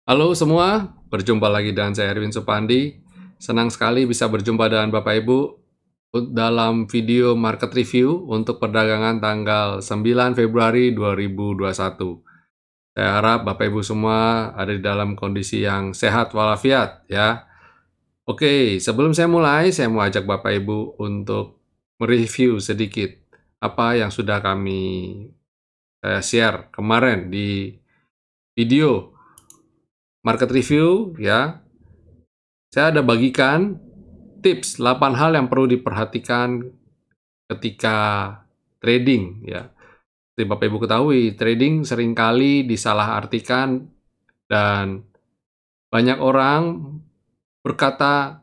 Halo semua, berjumpa lagi dengan saya Erwin Supandi. Senang sekali bisa berjumpa dengan Bapak Ibu dalam video market review untuk perdagangan tanggal 9 Februari 2021. Saya harap Bapak Ibu semua ada di dalam kondisi yang sehat walafiat ya. Oke, sebelum saya mulai, saya mau ajak Bapak Ibu untuk mereview sedikit apa yang sudah saya share kemarin di video market review ya. Saya ada bagikan tips 8 hal yang perlu diperhatikan ketika trading ya. Seperti Bapak Ibu ketahui, trading seringkali disalahartikan dan banyak orang berkata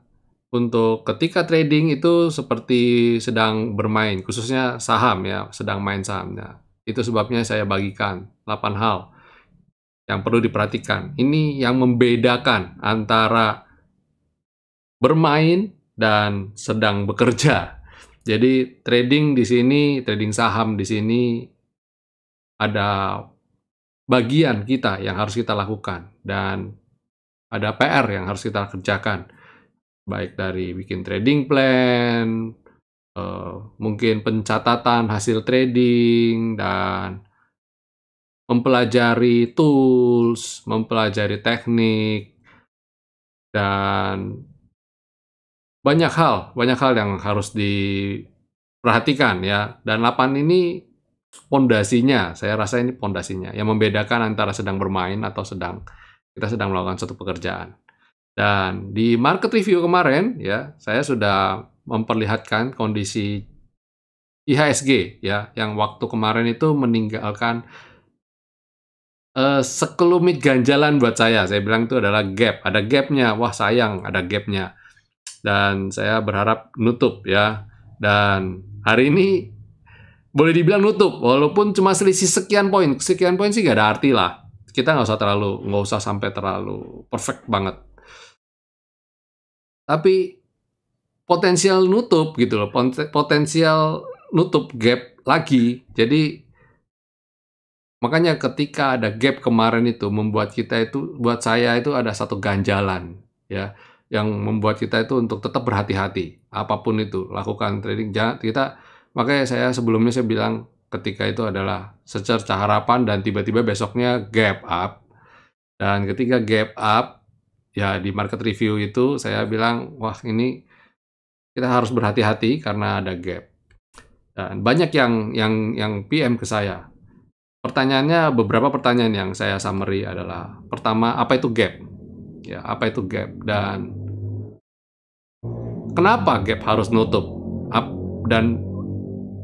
untuk ketika trading itu seperti sedang bermain, khususnya saham ya, sedang main saham. Nah, itu sebabnya saya bagikan 8 hal yang perlu diperhatikan. Ini yang membedakan antara bermain dan sedang bekerja. Jadi trading di sini, trading saham di sini ada bagian kita yang harus kita lakukan dan ada PR yang harus kita kerjakan. Baik dari bikin trading plan, mungkin pencatatan hasil trading dan mempelajari tools, mempelajari teknik dan banyak hal yang harus diperhatikan ya. Dan 8 ini pondasinya, saya rasa ini pondasinya yang membedakan antara sedang bermain atau kita sedang melakukan suatu pekerjaan. Dan di market review kemarin ya, saya sudah memperlihatkan kondisi IHSG ya, yang waktu kemarin itu meninggalkan sekelumit ganjalan buat saya. Saya bilang itu adalah gap, ada gapnya. Wah sayang, ada gapnya. Dan saya berharap nutup ya. Dan hari ini boleh dibilang nutup, walaupun cuma selisih sekian poin sih nggak ada arti lah. Kita nggak usah sampai terlalu perfect banget. Tapi potensial nutup gitu loh, potensial nutup gap lagi. Jadi makanya ketika ada gap kemarin itu buat saya itu ada satu ganjalan ya, yang membuat kita itu untuk tetap berhati-hati. Apapun itu, lakukan trading makanya sebelumnya saya bilang ketika itu adalah secerca harapan dan tiba-tiba besoknya gap up. Dan ketika gap up, ya di market review itu saya bilang, wah ini kita harus berhati-hati karena ada gap. Dan banyak yang PM ke saya. Pertanyaannya, beberapa pertanyaan yang saya summary adalah, pertama, apa itu gap? Ya, apa itu gap? Dan kenapa gap harus nutup? Dan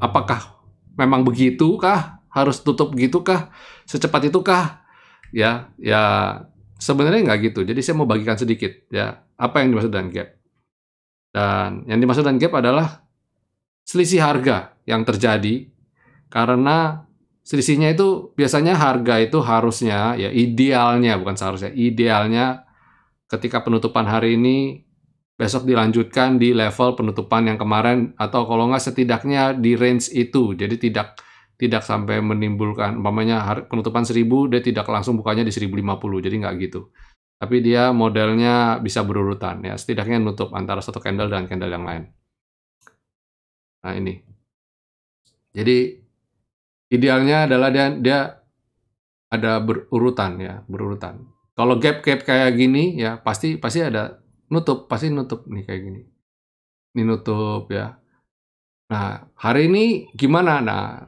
apakah memang begitu kah? Harus tutup gitu kah? Secepat itu kah? Ya, sebenarnya nggak gitu. Jadi saya mau bagikan sedikit ya, apa yang dimaksud dengan gap. Dan yang dimaksud dengan gap adalah selisih harga yang terjadi karena selisihnya itu biasanya harga itu harusnya ya idealnya, bukan seharusnya, idealnya ketika penutupan hari ini besok dilanjutkan di level penutupan yang kemarin atau kalau nggak setidaknya di range itu. Jadi tidak sampai menimbulkan umpamanya penutupan 1000 dia tidak langsung bukanya di 1050. Jadi nggak gitu. Tapi dia modelnya bisa berurutan ya, setidaknya nutup antara satu candle dan candle yang lain. Nah, ini. Jadi idealnya adalah dia ada berurutan ya, berurutan. Kalau gap-gap kayak gini ya pasti ada pasti nutup nih kayak gini. Ini nutup ya. Nah, hari ini gimana? Nah,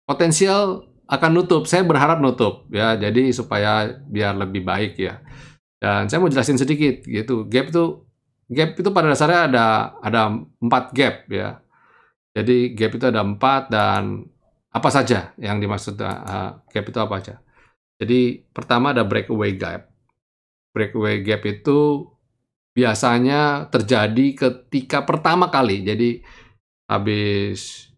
potensial akan nutup. Saya berharap nutup ya. Jadi supaya biar lebih baik ya. Dan saya mau jelasin sedikit gitu. Gap itu pada dasarnya ada 4 gap ya. Jadi gap itu ada 4 dan apa saja yang dimaksud gap itu apa aja. Jadi pertama ada breakaway gap. Breakaway gap itu biasanya terjadi ketika pertama kali. Jadi habis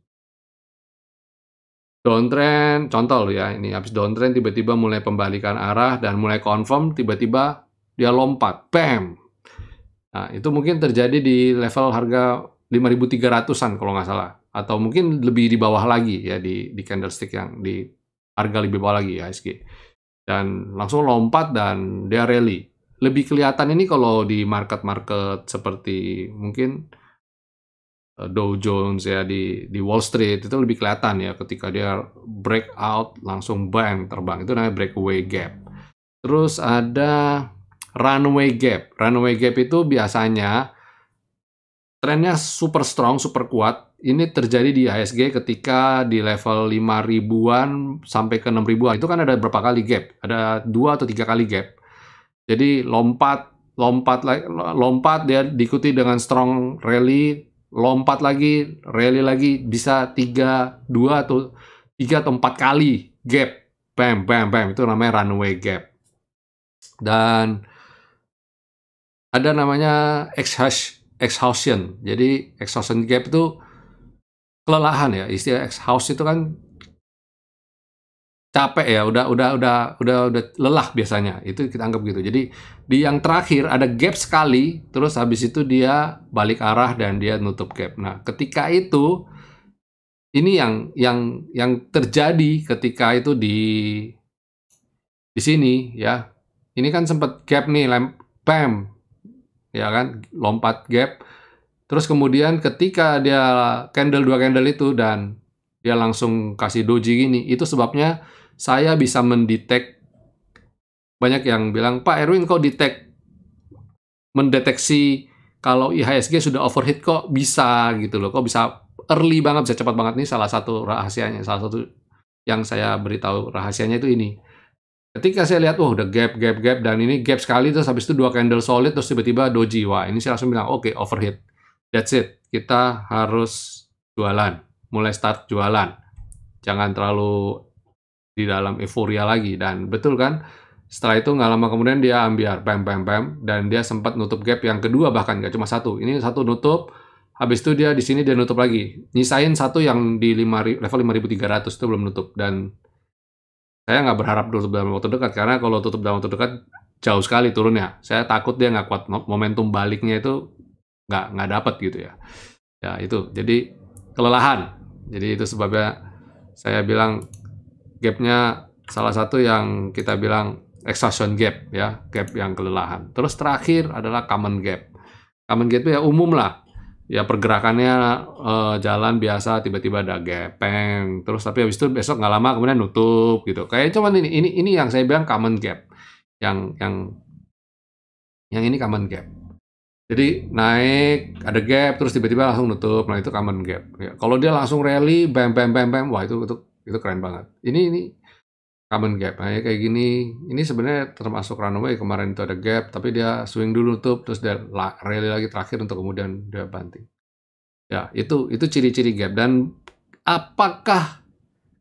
downtrend, contoh ya, ini habis downtrend tiba-tiba mulai pembalikan arah dan mulai confirm, tiba-tiba dia lompat, bam. Nah, itu mungkin terjadi di level harga 5.300-an kalau nggak salah. Atau mungkin lebih di bawah lagi ya di candlestick yang di harga lebih bawah lagi ya IHSG. dan langsung lompat dan dia rally. Lebih kelihatan ini kalau di market-market seperti mungkin Dow Jones ya di Wall Street itu lebih kelihatan ya ketika dia breakout langsung bang terbang, itu namanya breakaway gap. Terus ada runway gap. Runway gap itu biasanya trennya super strong, super kuat. Ini terjadi di IHSG ketika di level 5 ribuan sampai ke 6 ribuan. Itu kan ada berapa kali gap? Ada 2 atau 3 kali gap. Jadi lompat dia diikuti dengan strong rally, lompat lagi, rally lagi, bisa 2 atau 4 kali gap. Bam, bam, bam. Itu namanya runway gap. Dan ada namanya exhaustion. Jadi exhaustion gap itu kelelahan ya. Istilah exhaust itu kan capek ya, udah lelah biasanya. Itu kita anggap gitu. Jadi di yang terakhir ada gap sekali, terus habis itu dia balik arah dan dia nutup gap. Nah, ketika itu ini yang terjadi ketika itu di sini ya. Ini kan sempat gap nih, bam, ya kan, lompat gap. Terus kemudian ketika dia dua candle itu dan dia langsung kasih doji gini, itu sebabnya saya bisa mendetek. Banyak yang bilang, Pak Erwin kok mendeteksi kalau IHSG sudah overheat kok bisa gitu loh, kok bisa early banget, bisa cepat banget. Nih salah satu rahasianya, salah satu yang saya beritahu rahasianya itu ini. Ketika saya lihat, udah gap, dan ini gap sekali, terus habis itu 2 candle solid, terus tiba-tiba doji. Wah, ini saya langsung bilang, oke, overheat. That's it. Kita harus jualan. Mulai start jualan. Jangan terlalu di dalam euforia lagi. Dan betul kan, setelah itu nggak lama kemudian dia ambil bam, bam, bam. Dan dia sempat nutup gap yang kedua, bahkan nggak cuma satu. Ini satu nutup, habis itu dia di sini dia nutup lagi. Nyisain satu yang di level 5.300 itu belum nutup. Dan saya nggak berharap tutup dalam waktu dekat, karena kalau tutup dalam waktu dekat jauh sekali turunnya. Saya takut dia nggak kuat, momentum baliknya itu nggak dapat gitu ya. Ya itu, jadi kelelahan. Jadi itu sebabnya saya bilang gapnya salah satu yang kita bilang exhaustion gap ya, gap yang kelelahan. Terus terakhir adalah common gap. Common gap itu ya umum lah. Ya pergerakannya jalan biasa, tiba-tiba ada gapeng, terus tapi habis itu besok nggak lama kemudian nutup gitu. Kayak cuman ini yang saya bilang common gap. Yang ini common gap. Jadi naik, ada gap, terus tiba-tiba langsung nutup. Nah, itu common gap. Ya, kalau dia langsung rally, bam, bam, bam, bam, wah itu keren banget. Ini common gap. Nah, kayak gini, ini sebenarnya termasuk runway. Kemarin itu ada gap, tapi dia swing dulu nutup, terus dia rally lagi terakhir untuk kemudian dia banting. Ya, itu ciri-ciri gap. Dan apakah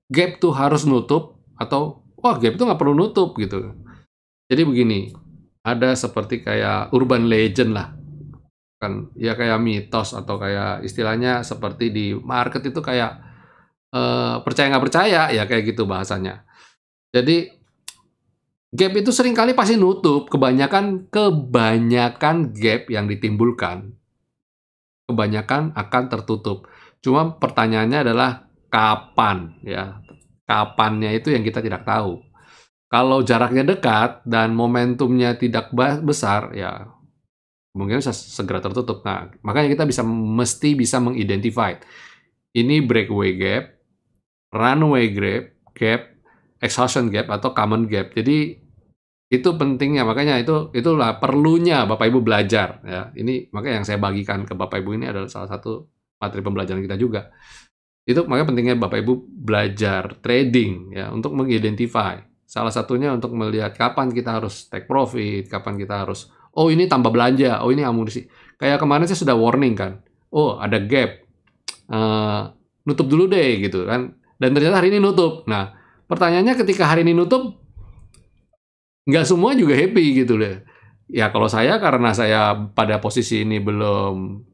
gap tuh harus nutup atau wah gap itu nggak perlu nutup gitu. Jadi begini, ada seperti kayak urban legend lah. Kan ya kayak mitos atau kayak istilahnya seperti di market itu kayak percaya nggak percaya ya kayak gitu bahasanya. Jadi gap itu seringkali pasti nutup. Kebanyakan gap yang ditimbulkan kebanyakan akan tertutup. Cuma pertanyaannya adalah kapan ya. Kapannya itu yang kita tidak tahu. Kalau jaraknya dekat dan momentumnya tidak besar ya mungkin bisa segera tertutup. Nah, makanya kita mesti bisa mengidentify ini breakaway gap, runway gap, exhaustion gap atau common gap. Jadi itu pentingnya, makanya itulah perlunya Bapak Ibu belajar ya. Ini makanya yang saya bagikan ke Bapak Ibu ini adalah salah satu materi pembelajaran kita juga. Itu makanya pentingnya Bapak Ibu belajar trading ya untuk mengidentify. Salah satunya untuk melihat kapan kita harus take profit, kapan kita harus oh ini tambah belanja, oh ini amunisi. Kayak kemarin saya sudah warning kan, oh ada gap, nutup dulu deh gitu kan. Dan ternyata hari ini nutup. Nah pertanyaannya ketika hari ini nutup, nggak semua juga happy gitu deh. Ya kalau saya karena saya pada posisi ini belum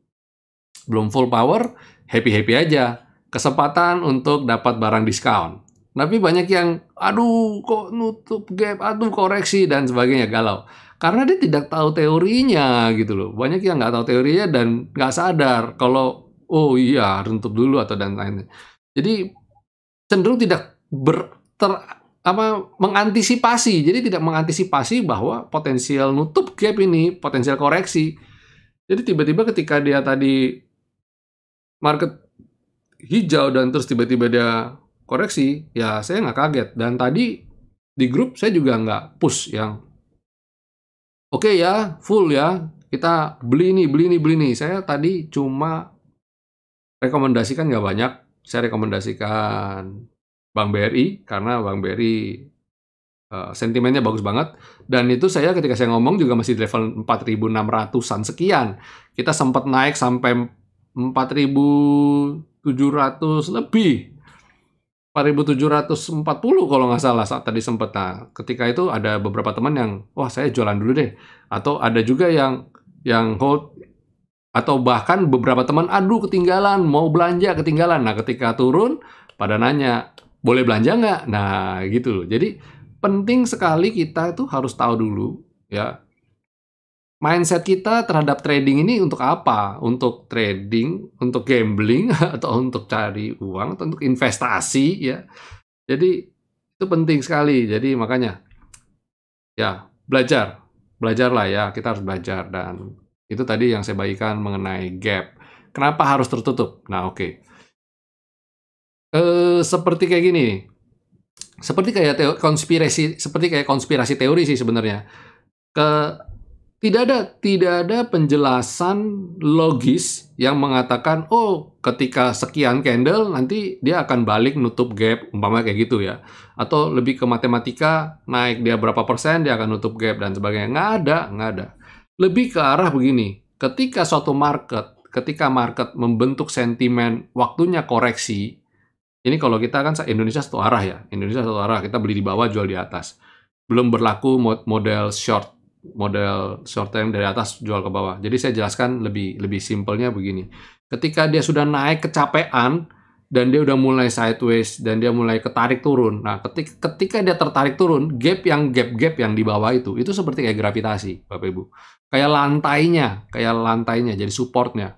full power, happy aja. Kesempatan untuk dapat barang diskon. Tapi banyak yang, aduh kok nutup gap, aduh koreksi dan sebagainya galau. Karena dia tidak tahu teorinya gitu loh. Banyak yang nggak tahu teorinya dan nggak sadar kalau oh iya harus nutup dulu atau dan lain-lain. Jadi cenderung tidak mengantisipasi. Jadi tidak mengantisipasi bahwa potensial nutup gap ini, potensial koreksi. Jadi tiba-tiba ketika dia tadi market hijau dan terus tiba-tiba dia koreksi, ya saya nggak kaget. Dan tadi di grup saya juga nggak push yang oke ya, full ya, kita beli nih. Saya tadi cuma rekomendasikan nggak banyak. Saya rekomendasikan Bank BRI, karena Bank BRI sentimennya bagus banget. Dan itu saya ketika saya ngomong juga masih di level 4.600-an sekian. Kita sempat naik sampai 4.700 lebih. 4.740 kalau nggak salah saat tadi sempat. Nah, ketika itu ada beberapa teman yang, wah saya jualan dulu deh. Atau ada juga yang hold, atau bahkan beberapa teman, aduh ketinggalan, mau belanja ketinggalan. Nah, ketika turun, pada nanya, boleh belanja nggak? Nah, gitu loh. Jadi, penting sekali kita itu harus tahu dulu, ya, mindset kita terhadap trading ini untuk apa? Untuk trading, untuk gambling, atau untuk cari uang, atau untuk investasi, ya. Jadi, itu penting sekali. Jadi, makanya, ya, belajarlah ya, kita harus belajar. Dan itu tadi yang saya bagikan mengenai gap. Kenapa harus tertutup? Nah, oke. Seperti kayak gini. Seperti kayak konspirasi teori sih sebenarnya. Tidak ada penjelasan logis yang mengatakan, oh, ketika sekian candle nanti dia akan balik nutup gap, umpamanya kayak gitu ya. Atau lebih ke matematika, naik dia berapa persen dia akan nutup gap dan sebagainya. Nggak ada. Lebih ke arah begini, ketika market membentuk sentimen waktunya koreksi, ini kalau kita kan Indonesia satu arah ya, kita beli di bawah, jual di atas. Belum berlaku model short term dari atas jual ke bawah. Jadi saya jelaskan lebih simpelnya begini. Ketika dia sudah naik kecapean dan dia udah mulai sideways dan dia mulai ketarik turun. Nah, ketika dia tertarik turun, gap yang di bawah itu seperti kayak gravitasi, Bapak Ibu. Kayak lantainya jadi supportnya.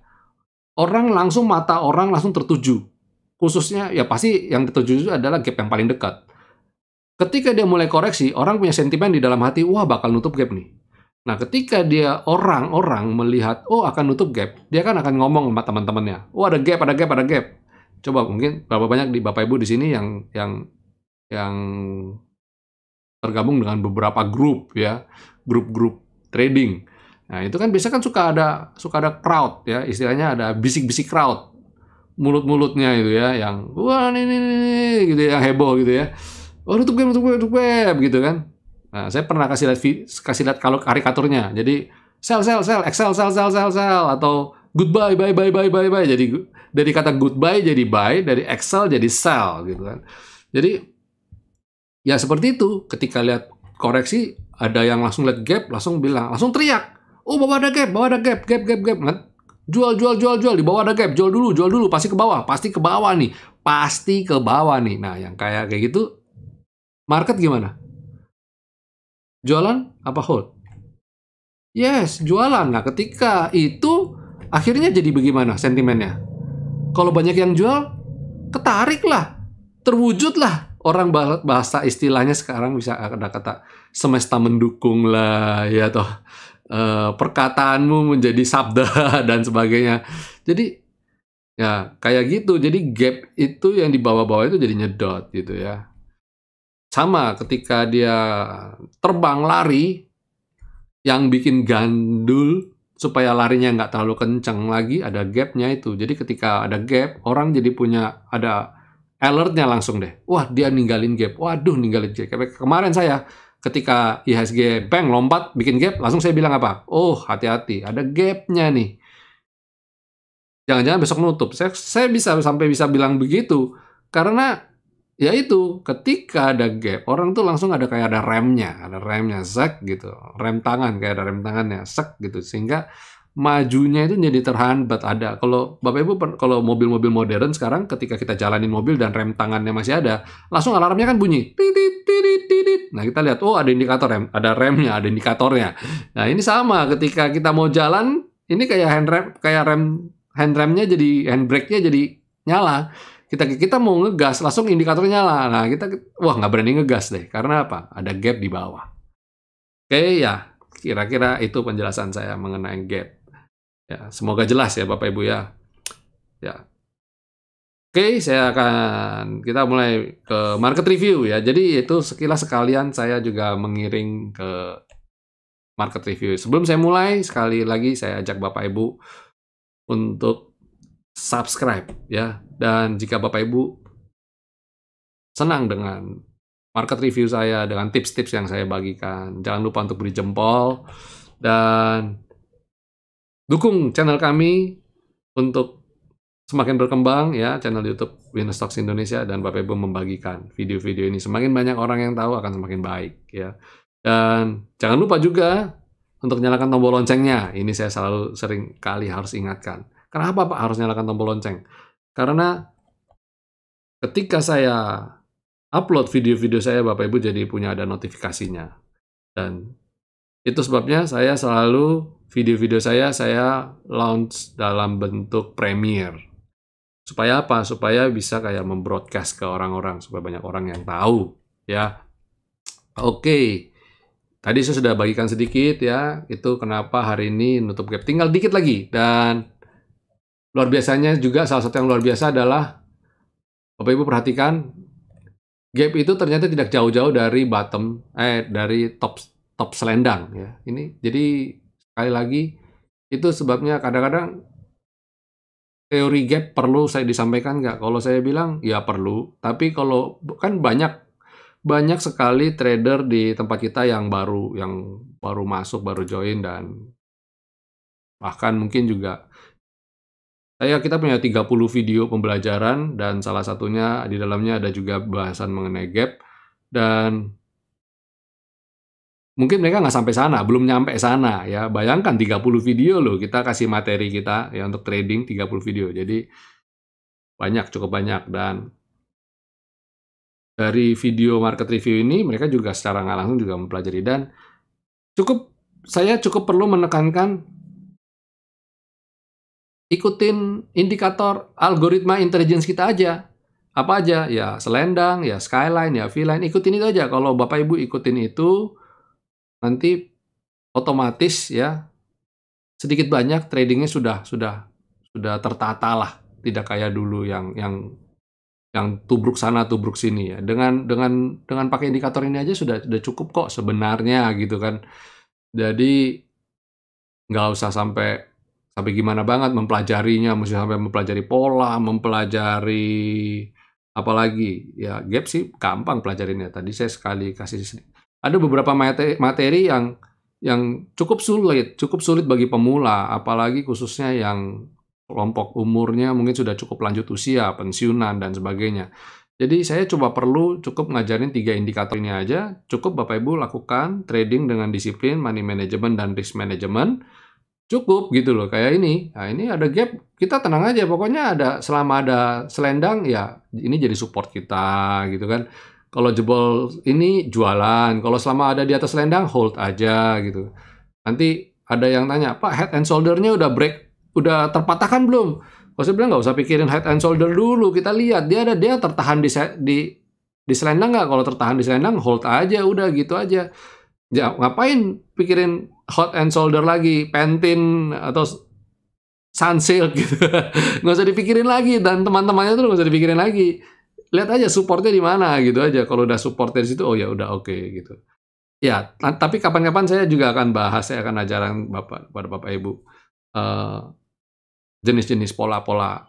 Mata orang langsung tertuju. Khususnya ya pasti yang tertuju itu adalah gap yang paling dekat. Ketika dia mulai koreksi, orang punya sentimen di dalam hati, wah bakal nutup gap nih. Nah, ketika orang melihat, oh akan nutup gap, dia kan akan ngomong sama teman-temannya, oh ada gap. Coba mungkin berapa banyak di Bapak Ibu di sini yang tergabung dengan beberapa grup ya, grup trading. Nah, itu kan biasanya kan suka ada crowd ya, istilahnya ada bisik-bisik crowd. Mulut-mulutnya itu ya, yang wah ini gitu, yang heboh gitu ya. Oh, nutup gap gitu kan. Nah, saya pernah kasih lihat kalau karikaturnya. Jadi sell, Excel, sell, atau goodbye, buy. Jadi dari kata goodbye jadi buy, dari Excel jadi sell gitu kan. Jadi ya seperti itu. Ketika lihat koreksi, ada yang langsung lihat gap, langsung teriak. Oh, bawah ada gap. Jual, di bawah ada gap, jual dulu, pasti ke bawah nih. Nah, yang kayak gitu, market gimana? Jualan apa hold? Yes, jualan. Nah, ketika itu akhirnya jadi bagaimana sentimennya? Kalau banyak yang jual, ketarik lah, terwujud lah. Orang bahasa istilahnya sekarang bisa ada kata semesta mendukung lah, ya toh. Perkataanmu menjadi sabda dan sebagainya. Jadi ya kayak gitu. Jadi gap itu yang di bawah-bawah itu jadi nyedot gitu ya. Sama ketika dia terbang lari, yang bikin gandul supaya larinya nggak terlalu kencang lagi, ada gapnya itu. Jadi ketika ada gap, orang jadi ada alertnya langsung deh. Wah, dia ninggalin gap. Waduh, ninggalin gap. Kemarin saya ketika IHSG Bank lompat bikin gap, langsung saya bilang apa? Oh, hati-hati, ada gapnya nih. Jangan-jangan besok nutup. Saya bisa bilang begitu karena ya itu, ketika ada gap, orang tuh langsung ada remnya, zak gitu, rem tangan, kayak ada rem tangannya, zak gitu, sehingga majunya itu jadi terhambat. Ada, kalau Bapak Ibu, kalau mobil-mobil modern sekarang, ketika kita jalanin mobil dan rem tangannya masih ada, langsung alarmnya kan bunyi, titit. Nah, kita lihat, oh ada indikator rem, ada remnya, ada indikatornya. Nah, ini sama, ketika kita mau jalan, ini kayak handbrake-nya jadi nyala. kita mau ngegas, langsung indikator nyala. Nah, wah nggak berani ngegas deh. Karena apa? Ada gap di bawah. Oke, ya. Kira-kira itu penjelasan saya mengenai gap. Ya, semoga jelas ya Bapak Ibu ya. Ya. Oke, kita mulai ke market review ya. Jadi itu sekilas sekalian saya juga mengiring ke market review. Sebelum saya mulai, sekali lagi saya ajak Bapak Ibu untuk subscribe ya. Dan jika Bapak Ibu senang dengan market review saya, dengan tips-tips yang saya bagikan, jangan lupa untuk beri jempol dan dukung channel kami untuk semakin berkembang ya, channel YouTube Winnerstocks Indonesia, dan Bapak Ibu membagikan video-video ini. Semakin banyak orang yang tahu akan semakin baik ya. Dan jangan lupa juga untuk nyalakan tombol loncengnya. Ini saya selalu sering kali harus ingatkan. Kenapa Pak harus nyalakan tombol lonceng? Karena ketika saya upload video-video saya, Bapak Ibu jadi punya ada notifikasinya. Dan itu sebabnya saya selalu video-video saya launch dalam bentuk Premiere. Supaya apa? Supaya bisa kayak membroadcast ke orang-orang, supaya banyak orang yang tahu ya. Oke. Tadi saya sudah bagikan sedikit ya, itu kenapa hari ini nutup gap. Tinggal dikit lagi, dan luar biasanya juga, salah satu yang luar biasa adalah Bapak Ibu perhatikan, gap itu ternyata tidak jauh-jauh dari dari top selendang ya. Ini jadi sekali lagi itu sebabnya kadang-kadang teori gap perlu saya disampaikan nggak? Kalau saya bilang ya perlu, tapi kalau kan banyak sekali trader di tempat kita yang baru masuk, baru join, dan bahkan mungkin juga kita punya 30 video pembelajaran, dan salah satunya di dalamnya ada juga bahasan mengenai gap, dan mungkin mereka nggak sampai sana, belum nyampe sana ya. Bayangkan 30 video loh, kita kasih materi kita ya untuk trading 30 video. Jadi cukup banyak, dan dari video market review ini mereka juga secara nggak langsung juga mempelajari, dan saya cukup perlu menekankan ikutin indikator algoritma intelligence kita aja. Apa aja? Ya selendang, ya skyline, ya V-line, ikutin itu aja. Kalau Bapak Ibu ikutin itu, nanti otomatis ya sedikit banyak tradingnya sudah tertata lah, tidak kayak dulu yang tubruk sana tubruk sini ya. Dengan pakai indikator ini aja sudah cukup kok sebenarnya gitu kan. Jadi nggak usah sampai gimana banget mempelajarinya, mesti sampai mempelajari pola, mempelajari apalagi ya. Gap sih gampang pelajarinya. Tadi saya sekali kasih ada beberapa materi yang cukup sulit bagi pemula, apalagi khususnya yang kelompok umurnya mungkin sudah cukup lanjut usia, pensiunan, dan sebagainya. Jadi saya cukup ngajarin 3 indikator ini aja, cukup Bapak Ibu lakukan trading dengan disiplin, money management, dan risk management, cukup gitu loh, kayak ini. Nah ini ada gap, kita tenang aja, pokoknya selama ada selendang, ya ini jadi support kita gitu kan. Kalau jebol ini jualan, kalau selama ada di atas selendang hold aja gitu. Nanti ada yang tanya, Pak head and shoulder-nya udah terpatahkan belum? Kalau saya bilang nggak usah pikirin head and shoulder dulu, kita lihat dia tertahan di selendang nggak? Kalau tertahan di selendang hold aja, udah gitu aja. Ya, ngapain pikirin hot and shoulder lagi, Pantene atau Sunsilk gitu. Nggak usah dipikirin lagi, dan teman-temannya tuh nggak usah dipikirin lagi. Lihat aja supportnya di mana gitu aja. Kalau udah supportnya di situ, oh ya udah oke gitu. Ya, tapi kapan-kapan saya juga akan bahas, saya akan ajaran pada Bapak Ibu jenis-jenis pola-pola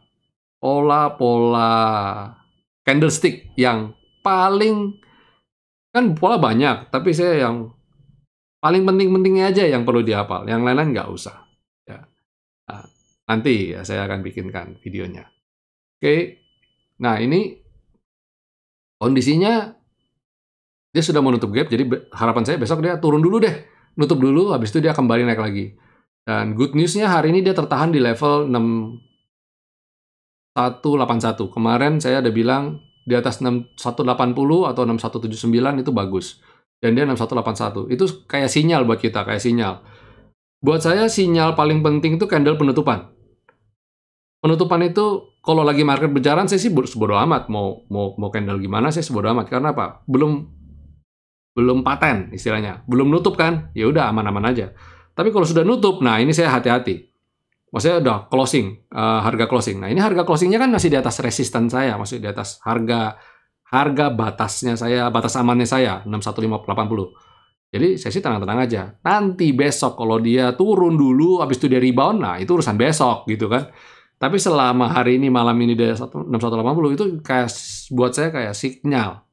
candlestick yang paling, kan pola banyak, tapi saya yang paling penting-pentingnya aja yang perlu dihafal, yang lain-lain nggak usah. Ya. Nah, nanti ya saya akan bikinkan videonya. Oke, nah ini kondisinya dia sudah menutup gap, jadi harapan saya besok dia turun dulu deh, nutup dulu, habis itu dia kembali naik lagi. Dan good news-nya hari ini dia tertahan di level 6181. Kemarin saya ada bilang di atas 6180 atau 6179 itu bagus. Dan dia 6181. Itu kayak sinyal buat kita, kayak sinyal. Buat saya sinyal paling penting itu candle penutupan. Penutupan itu kalau lagi market berjalan saya sih sebodo amat mau candle gimana saya sebodo amat karena apa? Belum paten istilahnya, belum nutup kan? Ya udah aman-aman aja. Tapi kalau sudah nutup, nah ini saya hati-hati. Maksudnya udah closing, harga closing. Nah ini harga closingnya kan masih di atas resisten saya, masih di atas harga batasnya saya, batas amannya saya 61580. Jadi saya sih tenang-tenang aja. Nanti besok kalau dia turun dulu, habis itu dia rebound, nah itu urusan besok gitu kan. Tapi selama hari ini malam ini dia 6180 itu kayak buat saya kayak sinyal,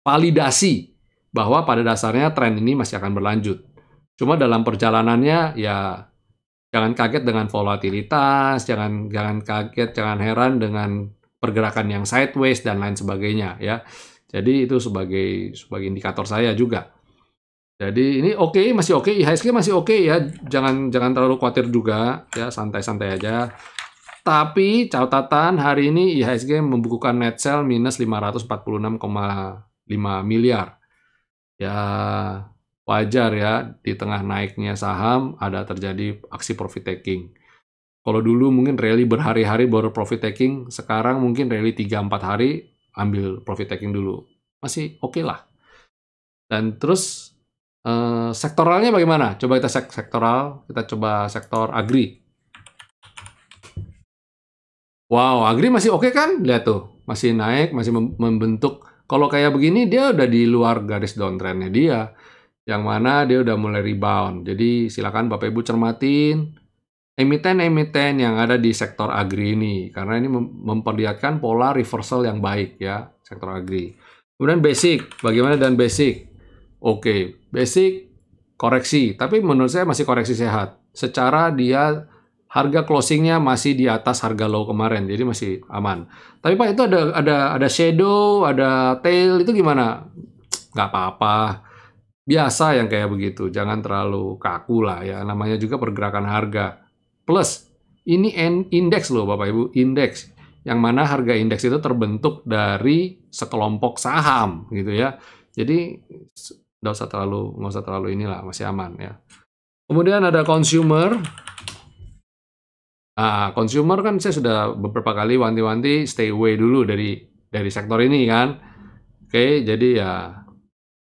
validasi bahwa pada dasarnya tren ini masih akan berlanjut. Cuma dalam perjalanannya ya jangan kaget dengan volatilitas, jangan kaget, jangan heran dengan pergerakan yang sideways dan lain sebagainya ya. Jadi itu sebagai indikator saya juga. Jadi ini oke, masih oke, IHSG masih oke ya. Jangan terlalu khawatir juga ya, santai-santai aja. Tapi catatan hari ini IHSG membukukan net sell minus 546,5 miliar. Ya wajar ya, di tengah naiknya saham ada terjadi aksi profit taking. Kalau dulu mungkin rally berhari-hari baru profit taking, sekarang mungkin rally 3-4 hari ambil profit taking dulu. Masih oke lah. Dan terus sektoralnya bagaimana? Coba kita sektoral, kita coba sektor agri. Wow, agri masih oke kan? Lihat tuh, masih naik, masih membentuk. Kalau kayak begini dia udah di luar garis downtrendnya dia, yang mana dia udah mulai rebound. Jadi silakan Bapak Ibu cermatin emiten-emiten yang ada di sektor agri ini, karena ini memperlihatkan pola reversal yang baik ya, sektor agri. Kemudian basic, bagaimana dengan basic? Oke, basic koreksi, tapi menurut saya masih koreksi sehat. Secara dia harga closingnya masih di atas harga low kemarin, jadi masih aman. Tapi Pak itu ada shadow, ada tail itu gimana? Nggak apa-apa, biasa yang kayak begitu. Jangan terlalu kaku lah ya. Namanya juga pergerakan harga. Plus ini indeks loh Bapak Ibu, indeks. Yang mana harga indeks itu terbentuk dari sekelompok saham gitu ya. Jadi nggak usah terlalu inilah, masih aman ya. Kemudian ada consumer. Nah, consumer kan saya sudah beberapa kali wanti-wanti stay away dulu dari sektor ini kan. Oke, jadi ya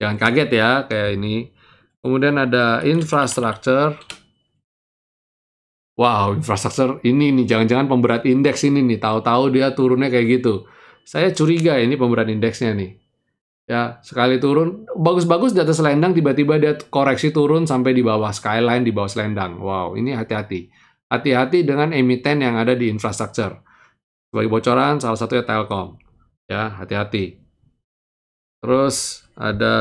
jangan kaget ya kayak ini. Kemudian ada infrastructure. Wow, infrastructure ini nih jangan-jangan pemberat indeks ini nih. Tahu-tahu dia turunnya kayak gitu. Saya curiga ini pemberat indeksnya nih. Ya, sekali turun bagus-bagus di atas selendang tiba-tiba dia koreksi turun sampai di bawah skyline, di bawah selendang. Wow, ini hati-hati. Hati-hati dengan emiten yang ada di infrastructure. Sebagai bocoran, salah satunya Telkom. Ya, hati-hati. Terus ada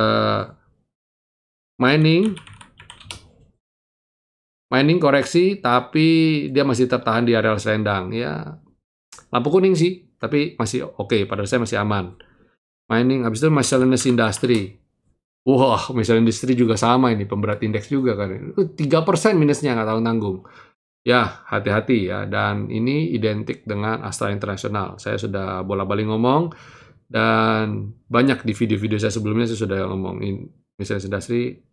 mining. Mining koreksi, tapi dia masih tertahan di area selendang. Ya, lampu kuning sih, tapi masih oke. Pada saya masih aman. Mining, habis itu miscellaneous industry. Wah, miscellaneous industry juga sama ini, pemberat indeks juga kan. 3% minusnya, nggak tahu nanggung. Ya, hati-hati ya. Dan ini identik dengan Astra International. Saya sudah bolak-balik ngomong, dan banyak di video-video saya sebelumnya saya sudah ngomongin miscellaneous industry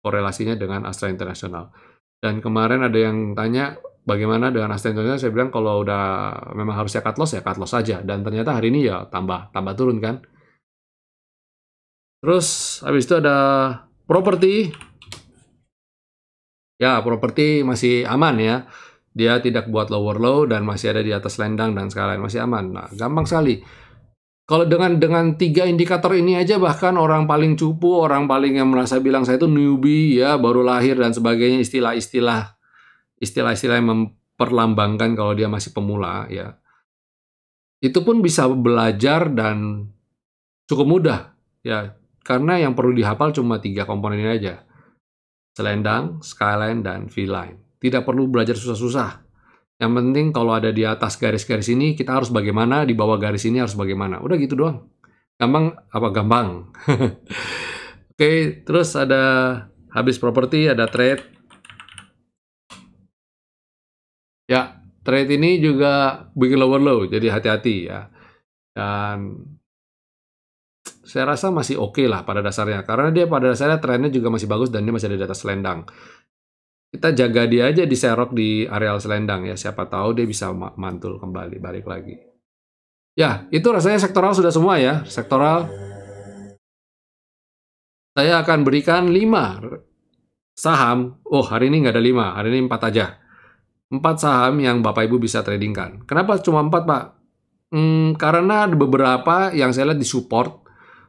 korelasinya dengan Astra International. Dan kemarin ada yang tanya, bagaimana dengan Astra International? Saya bilang kalau udah memang harusnya cut loss, ya cut loss saja. Dan ternyata hari ini ya tambah turun kan. Terus habis itu ada properti. Ya, properti masih aman ya. Dia tidak buat lower low dan masih ada di atas selendang dan sekalian masih aman. Nah, gampang sekali. Kalau dengan 3 indikator ini aja bahkan orang paling cupu, orang paling yang merasa bilang saya itu newbie ya, baru lahir dan sebagainya, istilah-istilah yang memperlambangkan kalau dia masih pemula ya. Itu pun bisa belajar dan cukup mudah ya. Karena yang perlu dihafal cuma 3 komponen ini aja. Selendang, skyline, dan V-line. Tidak perlu belajar susah-susah. Yang penting kalau ada di atas garis-garis ini, kita harus bagaimana, di bawah garis ini harus bagaimana. Udah gitu doang. Gampang, apa gampang? Oke, terus ada habis properti, ada trade. Ya, trade ini juga bikin lower low, jadi hati-hati ya. Dan saya rasa masih oke lah pada dasarnya. Karena dia pada dasarnya trennya juga masih bagus dan dia masih ada di atas selendang. kita jaga dia aja diserok di areal selendang ya. Siapa tahu dia bisa mantul kembali, balik lagi. Ya, itu rasanya sektoral sudah semua ya. Sektoral, saya akan berikan 5 saham. Oh, hari ini nggak ada 5, hari ini 4 aja. 4 saham yang Bapak Ibu bisa tradingkan. Kenapa cuma 4, Pak? Karena ada beberapa yang saya lihat disupport,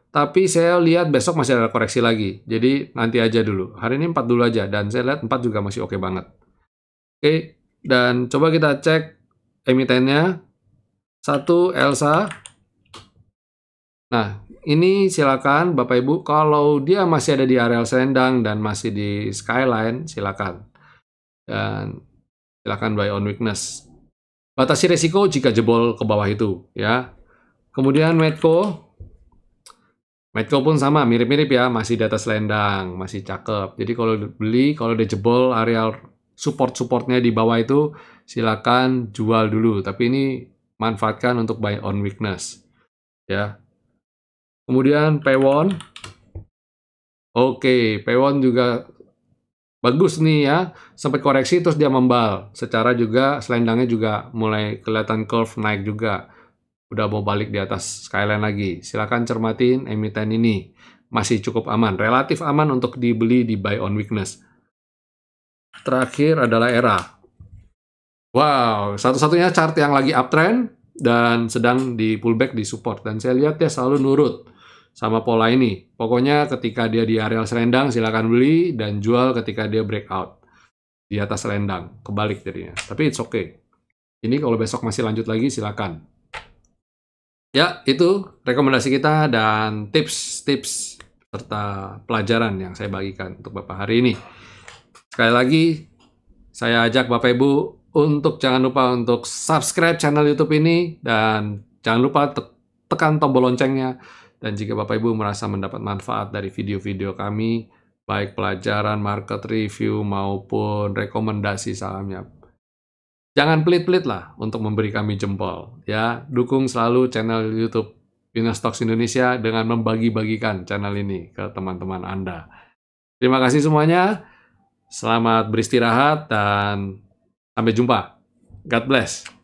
tapi saya lihat besok masih ada koreksi lagi. Jadi nanti aja dulu. Hari ini 4 dulu aja, dan saya lihat 4 juga masih oke banget. Oke, dan coba kita cek emitennya. 1, Elsa. Nah, ini silakan Bapak Ibu, kalau dia masih ada di areal selendang dan masih di skyline, silakan. Dan silakan buy on weakness. Batasi resiko jika jebol ke bawah itu, ya. Kemudian Medco pun sama, mirip-mirip ya, masih di atas selendang, masih cakep. Jadi kalau beli, kalau dia jebol areal support-supportnya di bawah itu, silakan jual dulu. Tapi ini manfaatkan untuk buy on weakness, ya. Kemudian Pewon, oke, Pewon juga bagus nih ya, sampai koreksi terus dia membal. Secara juga selendangnya juga mulai kelihatan curve naik juga. Udah mau balik di atas skyline lagi. Silakan cermatin emiten ini. Masih cukup aman, relatif aman untuk dibeli di buy on weakness. Terakhir adalah ERA. Wow, satu-satunya chart yang lagi uptrend dan sedang di pullback di support. Dan saya lihat dia selalu nurut sama pola ini. Pokoknya ketika dia di areal selendang, silakan beli dan jual ketika dia breakout di atas selendang. Kebalik jadinya. Tapi it's okay. Ini kalau besok masih lanjut lagi, silakan. Ya, itu rekomendasi kita dan tips-tips serta pelajaran yang saya bagikan untuk Bapak hari ini. Sekali lagi, saya ajak Bapak Ibu untuk jangan lupa untuk subscribe channel YouTube ini dan jangan lupa tekan tombol loncengnya. Dan jika Bapak Ibu merasa mendapat manfaat dari video-video kami, baik pelajaran, market review, maupun rekomendasi sahamnya, jangan pelit-pelit lah untuk memberi kami jempol. Ya, dukung selalu channel YouTube Winnerstocks Indonesia dengan membagi-bagikan channel ini ke teman-teman Anda. Terima kasih semuanya. Selamat beristirahat dan sampai jumpa. God bless.